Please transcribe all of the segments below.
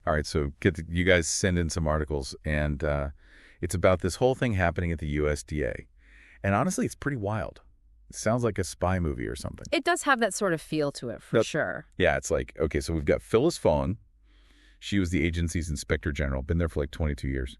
All right, so you guys send in some articles, and it's about this whole thing happening at the USDA. And honestly, it's pretty wild. It sounds like a spy movie or something. It does have that sort of feel to it, for sure. Yeah, it's like, okay, so we've got Phyllis Fong. She was the agency's inspector general, been there for like 22 years.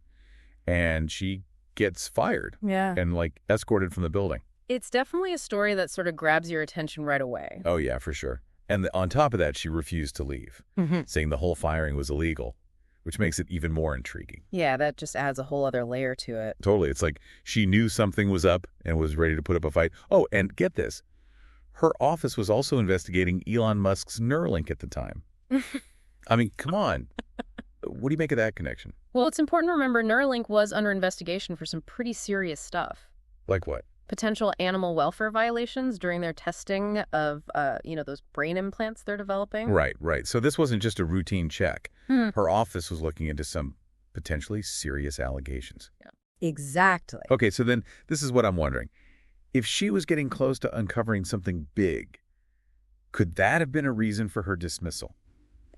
And she gets fired. Yeah. And like escorted from the building. It's definitely a story that sort of grabs your attention right away. Oh, yeah, for sure. And on top of that, she refused to leave, saying the whole firing was illegal, which makes it even more intriguing. Yeah, that just adds a whole other layer to it. Totally. It's like she knew something was up and was ready to put up a fight. Oh, and get this. Her office was also investigating Elon Musk's Neuralink at the time. I mean, come on. What do you make of that connection? Well, it's important to remember Neuralink was under investigation for some pretty serious stuff. Like what? Potential animal welfare violations during their testing of, those brain implants they're developing. Right. So this wasn't just a routine check. Her office was looking into some potentially serious allegations. Yeah. Exactly. Okay, so then this is what I'm wondering. If she was getting close to uncovering something big, could that have been a reason for her dismissal?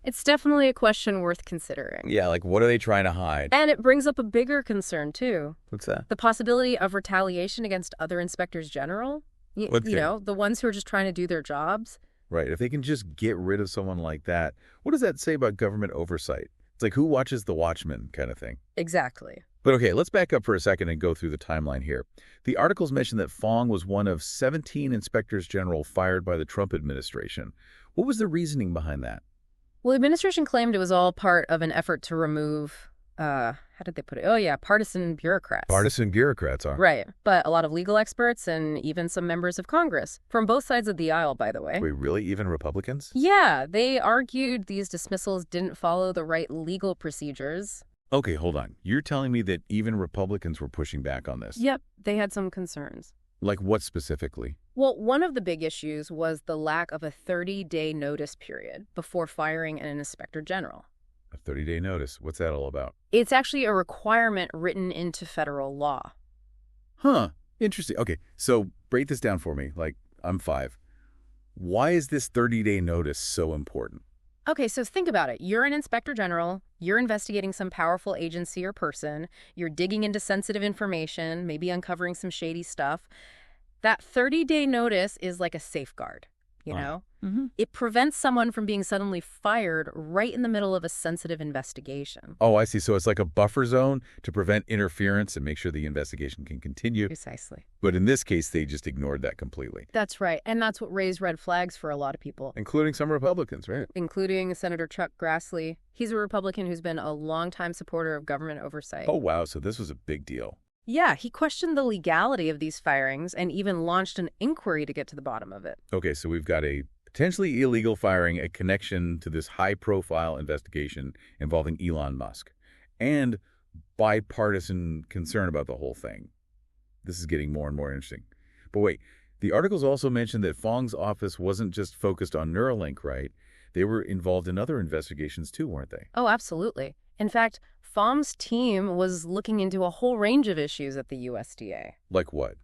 It's definitely a question worth considering. Yeah, like what are they trying to hide? And it brings up a bigger concern, too. What's that? The possibility of retaliation against other inspectors general. The ones who are just trying to do their jobs. Right. If they can just get rid of someone like that, what does that say about government oversight? It's like who watches the Watchmen kind of thing. Exactly. But okay, let's back up for a second and go through the timeline here. The articles mention that Fong was one of 17 inspectors general fired by the Trump administration. What was the reasoning behind that? Well, the administration claimed it was all part of an effort to remove, how did they put it? Oh, yeah, partisan bureaucrats. Partisan bureaucrats are. Right. But a lot of legal experts and even some members of Congress, from both sides of the aisle, by the way. Wait, really? Even Republicans? Yeah, they argued these dismissals didn't follow the right legal procedures. Okay, hold on. You're telling me that even Republicans were pushing back on this? Yep, they had some concerns. Like what specifically? Well, one of the big issues was the lack of a 30-day notice period before firing an inspector general. A 30-day notice. What's that all about? It's actually a requirement written into federal law. Huh. Interesting. Okay, so break this down for me. Like, I'm 5. Why is this 30-day notice so important? Okay, so think about it. You're an inspector general. You're investigating some powerful agency or person. You're digging into sensitive information, maybe uncovering some shady stuff. That 30-day notice is like a safeguard, you know? It prevents someone from being suddenly fired right in the middle of a sensitive investigation. Oh, I see. So it's like a buffer zone to prevent interference and make sure the investigation can continue. Precisely. But in this case, they just ignored that completely. That's right. And that's what raised red flags for a lot of people. Including some Republicans, right? Including Senator Chuck Grassley. He's a Republican who's been a longtime supporter of government oversight. Oh, wow. So this was a big deal. Yeah, he questioned the legality of these firings and even launched an inquiry to get to the bottom of it. Okay, so we've got a potentially illegal firing, a connection to this high-profile investigation involving Elon Musk, and bipartisan concern about the whole thing. This is getting more and more interesting. But wait, the articles also mentioned that Fong's office wasn't just focused on Neuralink, right? They were involved in other investigations too, weren't they? Oh, absolutely. In fact, Fong's team was looking into a whole range of issues at the USDA. Like what?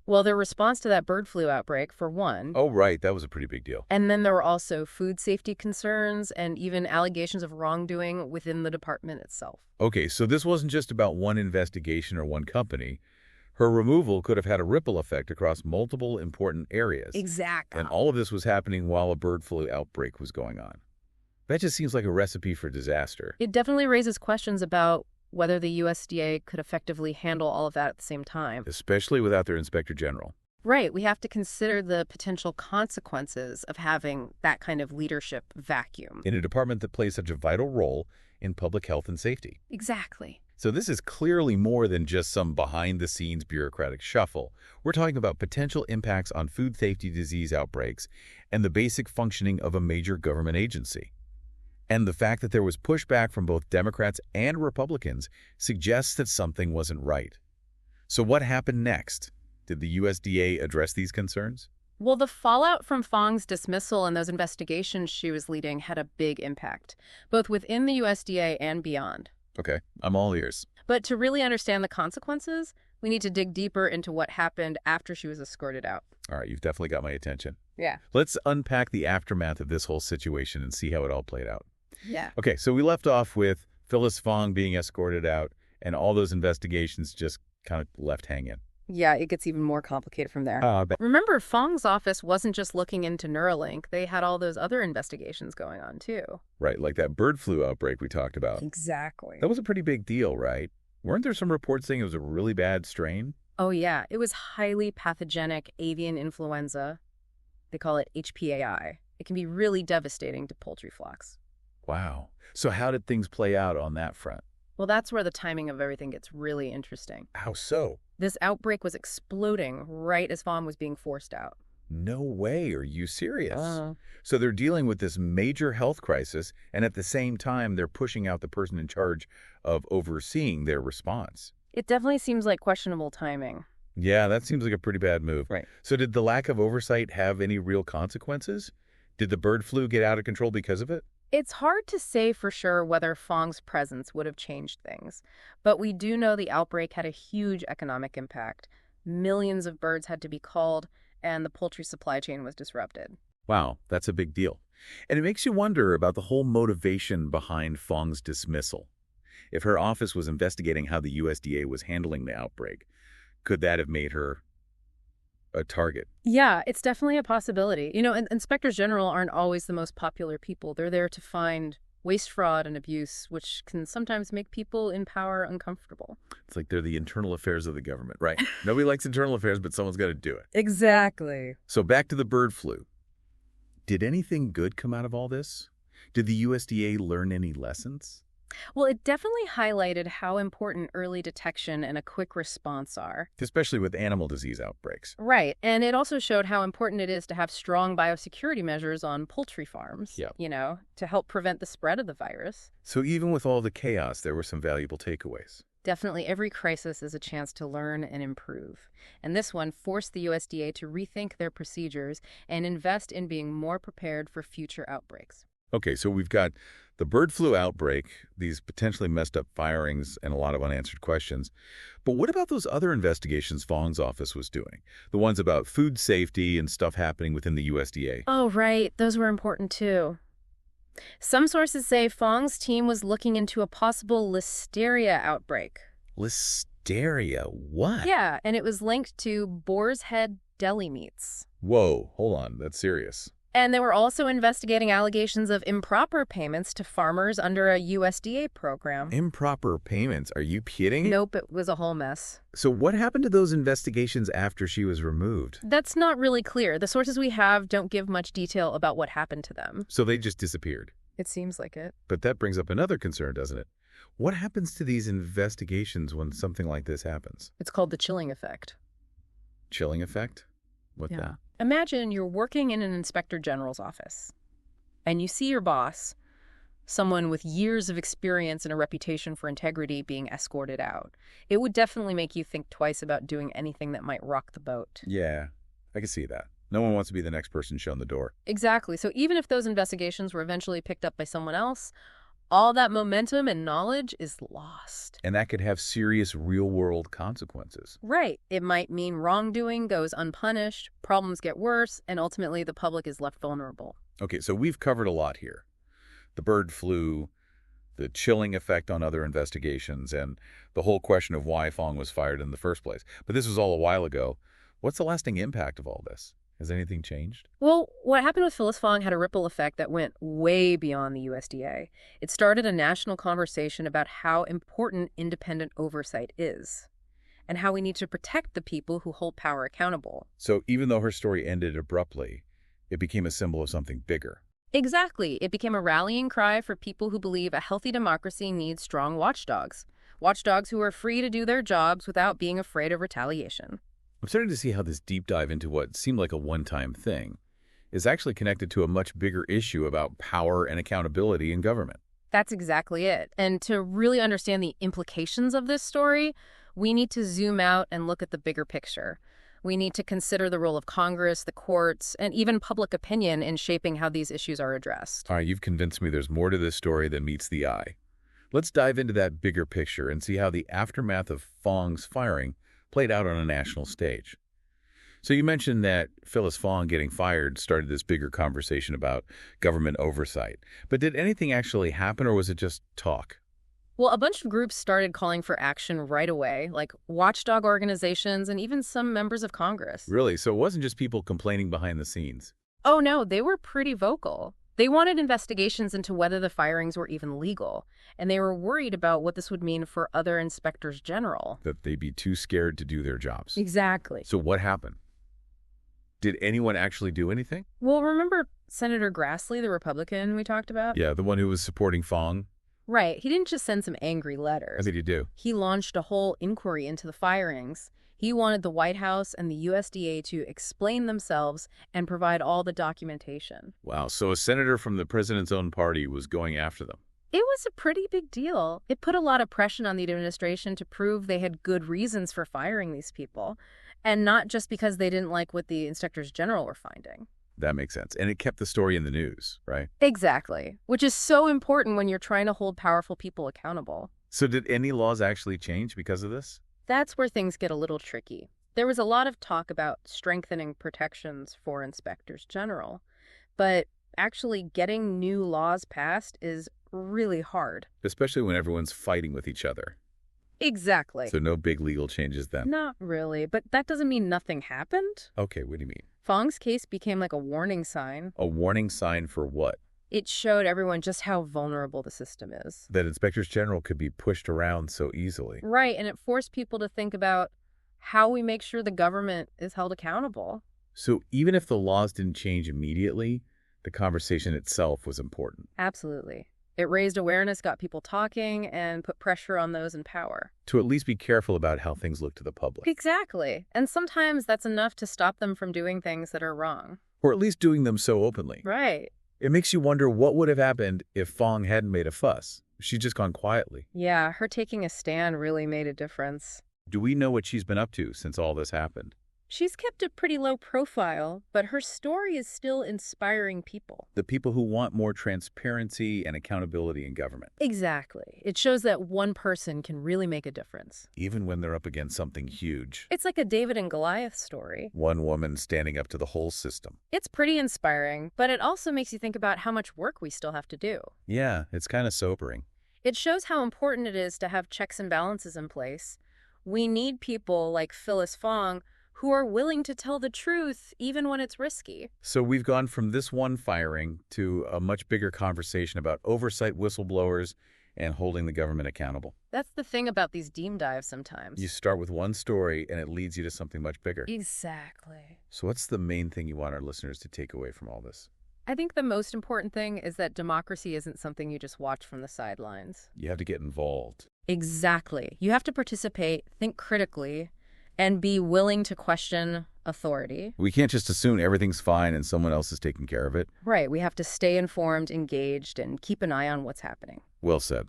Well, their response to that bird flu outbreak, for one. Oh, right. That was a pretty big deal. And then there were also food safety concerns and even allegations of wrongdoing within the department itself. Okay, so this wasn't just about one investigation or one company. Her removal could have had a ripple effect across multiple important areas. Exactly. And all of this was happening while a bird flu outbreak was going on. That just seems like a recipe for disaster. It definitely raises questions about whether the USDA could effectively handle all of that at the same time. Especially without their inspector general. Right. We have to consider the potential consequences of having that kind of leadership vacuum. In a department that plays such a vital role in public health and safety. Exactly. So this is clearly more than just some behind-the-scenes bureaucratic shuffle. We're talking about potential impacts on food safety disease outbreaks and the basic functioning of a major government agency. And the fact that there was pushback from both Democrats and Republicans suggests that something wasn't right. So what happened next? Did the USDA address these concerns? Well, the fallout from Fong's dismissal and those investigations she was leading had a big impact, both within the USDA and beyond. Okay, I'm all ears. But to really understand the consequences, we need to dig deeper into what happened after she was escorted out. All right, you've definitely got my attention. Yeah. Let's unpack the aftermath of this whole situation and see how it all played out. Yeah. Okay, so we left off with Phyllis Fong being escorted out and all those investigations just kind of left hanging. Yeah, it gets even more complicated from there. I bet. Remember, Fong's office wasn't just looking into Neuralink. They had all those other investigations going on, too. Right, like that bird flu outbreak we talked about. Exactly. That was a pretty big deal, right? Weren't there some reports saying it was a really bad strain? Oh, yeah. It was highly pathogenic avian influenza. They call it HPAI. It can be really devastating to poultry flocks. Wow. So how did things play out on that front? Well, that's where the timing of everything gets really interesting. How so? This outbreak was exploding right as Fong was being forced out. No way. Are you serious? So they're dealing with this major health crisis, and at the same time, they're pushing out the person in charge of overseeing their response. It definitely seems like questionable timing. Yeah, that seems like a pretty bad move. Right. So did the lack of oversight have any real consequences? Did the bird flu get out of control because of it? It's hard to say for sure whether Fong's presence would have changed things, but we do know the outbreak had a huge economic impact. Millions of birds had to be culled, and the poultry supply chain was disrupted. Wow, that's a big deal. And it makes you wonder about the whole motivation behind Fong's dismissal. If her office was investigating how the USDA was handling the outbreak, could that have made her a target? Yeah, it's definitely a possibility. You know, inspectors general aren't always the most popular people. They're there to find waste, fraud, and abuse, which can sometimes make people in power uncomfortable. It's like they're the internal affairs of the government, right? Nobody likes internal affairs, but someone's got to do it. Exactly. So back to the bird flu. Did anything good come out of all this? Did the USDA learn any lessons? Well, it definitely highlighted how important early detection and a quick response are. Especially with animal disease outbreaks. Right. And it also showed how important it is to have strong biosecurity measures on poultry farms, Yep. to help prevent the spread of the virus. So even with all the chaos, there were some valuable takeaways. Definitely every crisis is a chance to learn and improve. And this one forced the USDA to rethink their procedures and invest in being more prepared for future outbreaks. Okay, so we've got the bird flu outbreak, these potentially messed up firings, and a lot of unanswered questions. But what about those other investigations Fong's office was doing? The ones about food safety and stuff happening within the USDA? Oh, right. Those were important, too. Some sources say Fong's team was looking into a possible listeria outbreak. Listeria? What? Yeah, and it was linked to boar's head deli meats. Whoa, hold on. That's serious. And they were also investigating allegations of improper payments to farmers under a USDA program. Improper payments? Are you kidding? Nope, it was a whole mess. So what happened to those investigations after she was removed? That's not really clear. The sources we have don't give much detail about what happened to them. So they just disappeared. It seems like it. But that brings up another concern, doesn't it? What happens to these investigations when something like this happens? It's called the chilling effect. Chilling effect? What's that? Imagine you're working in an inspector general's office, and you see your boss, someone with years of experience and a reputation for integrity, being escorted out. It would definitely make you think twice about doing anything that might rock the boat. Yeah, I can see that. No one wants to be the next person shown the door. Exactly. So even if those investigations were eventually picked up by someone else, all that momentum and knowledge is lost. And that could have serious real-world consequences. Right. It might mean wrongdoing goes unpunished, problems get worse, and ultimately the public is left vulnerable. Okay, so we've covered a lot here. The bird flu, the chilling effect on other investigations, and the whole question of why Fong was fired in the first place. But this was all a while ago. What's the lasting impact of all this? Has anything changed? Well, what happened with Phyllis Fong had a ripple effect that went way beyond the USDA. It started a national conversation about how important independent oversight is and how we need to protect the people who hold power accountable. So even though her story ended abruptly, it became a symbol of something bigger. Exactly. It became a rallying cry for people who believe a healthy democracy needs strong watchdogs. Watchdogs who are free to do their jobs without being afraid of retaliation. I'm starting to see how this deep dive into what seemed like a one-time thing is actually connected to a much bigger issue about power and accountability in government. That's exactly it. And to really understand the implications of this story, we need to zoom out and look at the bigger picture. We need to consider the role of Congress, the courts, and even public opinion in shaping how these issues are addressed. All right, you've convinced me there's more to this story than meets the eye. Let's dive into that bigger picture and see how the aftermath of Fong's firing played out on a national stage. So you mentioned that Phyllis Fong getting fired started this bigger conversation about government oversight. But did anything actually happen, or was it just talk? Well, a bunch of groups started calling for action right away, like watchdog organizations and even some members of Congress. Really? So it wasn't just people complaining behind the scenes. Oh, no, they were pretty vocal. They wanted investigations into whether the firings were even legal, and they were worried about what this would mean for other inspectors general. That they'd be too scared to do their jobs. Exactly. So what happened? Did anyone actually do anything? Well, remember Senator Grassley, the Republican we talked about? Yeah, the one who was supporting Fong? Right. He didn't just send some angry letters. I think you do. He launched a whole inquiry into the firings. He wanted the White House and the USDA to explain themselves and provide all the documentation. Wow, so a senator from the president's own party was going after them. It was a pretty big deal. It put a lot of pressure on the administration to prove they had good reasons for firing these people, and not just because they didn't like what the inspectors general were finding. That makes sense. And it kept the story in the news, right? Exactly, which is so important when you're trying to hold powerful people accountable. So did any laws actually change because of this? That's where things get a little tricky. There was a lot of talk about strengthening protections for inspectors general, but actually getting new laws passed is really hard. Especially when everyone's fighting with each other. Exactly. So no big legal changes then? Not really, but that doesn't mean nothing happened. Okay, what do you mean? Fong's case became like a warning sign. A warning sign for what? It showed everyone just how vulnerable the system is. That inspectors general could be pushed around so easily. Right, and it forced people to think about how we make sure the government is held accountable. So even if the laws didn't change immediately, the conversation itself was important. Absolutely. It raised awareness, got people talking, and put pressure on those in power. To at least be careful about how things look to the public. Exactly. And sometimes that's enough to stop them from doing things that are wrong. Or at least doing them so openly. Right. It makes you wonder what would have happened if Fong hadn't made a fuss. If she'd just gone quietly. Yeah, her taking a stand really made a difference. Do we know what she's been up to since all this happened? She's kept a pretty low profile, but her story is still inspiring people. The people who want more transparency and accountability in government. Exactly. It shows that one person can really make a difference. Even when they're up against something huge. It's like a David and Goliath story. One woman standing up to the whole system. It's pretty inspiring, but it also makes you think about how much work we still have to do. Yeah, it's kind of sobering. It shows how important it is to have checks and balances in place. We need people like Phyllis Fong who are willing to tell the truth even when it's risky. So we've gone from this one firing to a much bigger conversation about oversight, whistleblowers, and holding the government accountable. That's the thing about these deep dives sometimes. You start with one story and it leads you to something much bigger. Exactly. So what's the main thing you want our listeners to take away from all this? I think the most important thing is that democracy isn't something you just watch from the sidelines. You have to get involved. Exactly. You have to participate, think critically, and be willing to question authority. We can't just assume everything's fine and someone else is taking care of it. Right. We have to stay informed, engaged, and keep an eye on what's happening. Well said.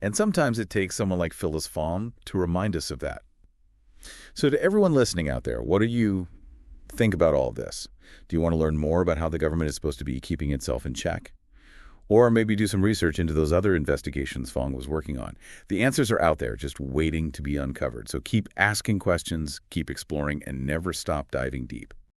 And sometimes it takes someone like Phyllis Fong to remind us of that. So to everyone listening out there, what do you think about all of this? Do you want to learn more about how the government is supposed to be keeping itself in check? Or maybe do some research into those other investigations Fong was working on. The answers are out there, just waiting to be uncovered. So keep asking questions, keep exploring, and never stop diving deep.